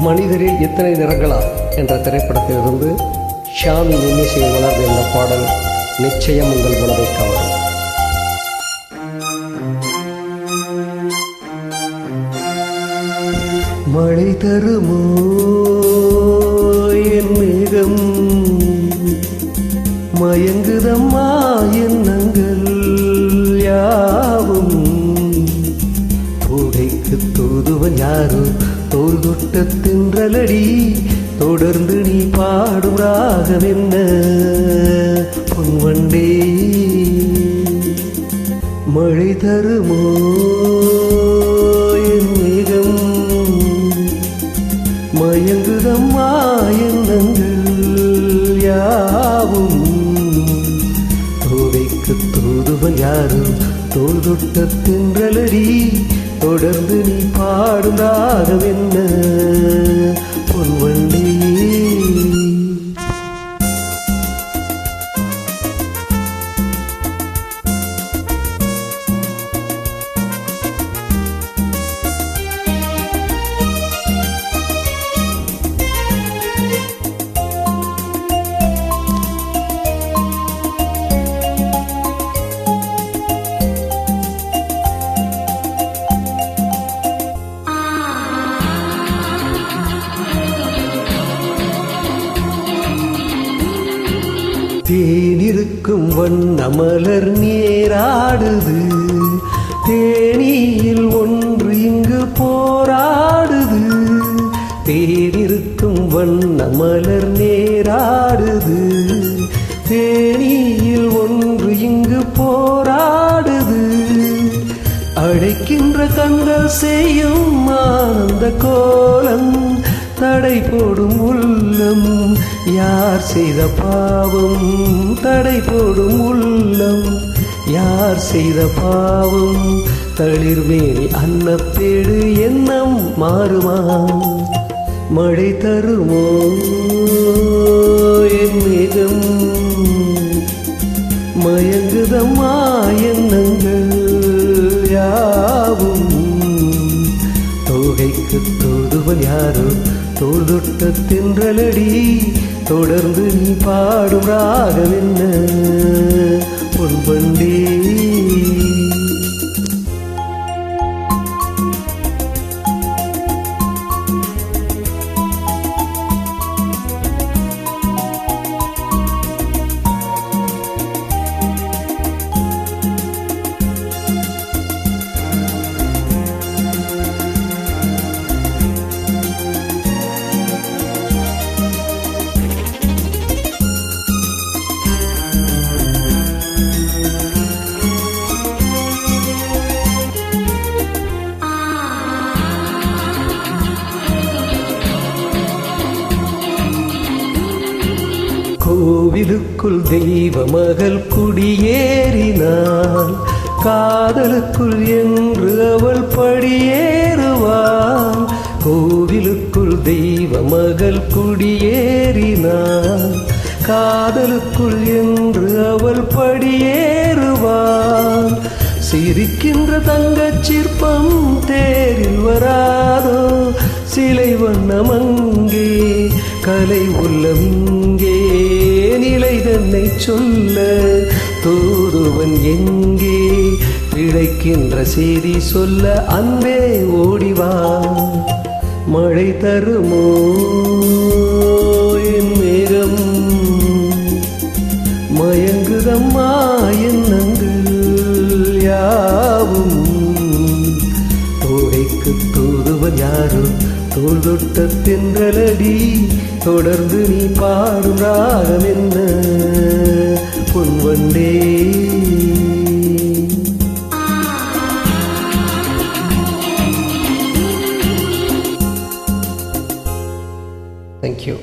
மனிதரில் எத்தனை நிறங்களா என்ற திரைப்படத்திலிருந்து ஷாமின் இன்னிசையில் வளர்ந்த இந்த பாடல் நிச்சயம் உங்கள் மனதை கவரும். மழை தருமோ என் மேகம், மயங்குதம்மா எண்ணங்கள் யாவும், பூடைக்கு தூதுவன் யாரோ தோல் தொட்ட தின்றலடி, தொடர்ந்து நீ பாடும் ராகம் என்ன பொன்வண்டே. மழை தருமோ என் மேகம், மயங்குதம்மா எண்ணங்கள் யாவும், தோடைக்கு தூதுவன் யாரும் தோல் தொட்ட தின்றலடி, தொடர்ந்து நீ பாடும் ராகம் என்ன பொன்வண்டே. தேனிருக்கும் வண்ண மலர் நேராடுது, தேனியில் ஒன்று இங்கு போராடுது. தேனிருக்கும் வண்ண மலர் நேராடுது, தேனியில் ஒன்று இங்கு போராடுது. அழைக்கின்ற கண்கள் செய்யும் ஆனந்த கோலம், தடை போடும் உள்ளம் யார் செய்த பாவம், தடை போடும் உள்ளம் யார் செய்த பாவம். தளிர்வேணி அன்னப்பேடு எண்ணம் மாறுமா, மழை தருமோ என் மேகம், மயங்குதம்மா எண்ணங்கள் யாவும், தோகைக்கு தூதுவன் யாரோ தோல் தொட்ட தின்றலடி, தொடர்ந்து நீ பாடும் ராகம் என்ன பொன்வண்டே. கோவிலுக்குள் தெய்வ மகள் குடியேறினாள், காதலுக்குள் என்று அவள் படியேறுவாள். கோவிலுக்குள் தெய்வ மகள் குடியேறினாள், காதலுக்குள் என்று அவள் படியேறுவாள். சிரிக்கின்ற தங்கச் சிற்பம் தேரில் வராதோ, சிலை வண்ணமங்கே கலை உள்ளமிங்கே. நிலை தன்னை சொல்ல தூதுவன் எங்கே, பிழைக்கின்ற செய்தி சொல்ல அன்பே ஓடிவா. மழை தருமோ என் மேகம், மயங்குதம்மா எண்ணங்கள் யாவும், தோடைக்கு தூதுவன் யாரோ தோல் தொட்ட தென்றலடி, தொடர்ந்து நீ பாடும் ராகம் என்ன பொன்வண்டே. Thank you.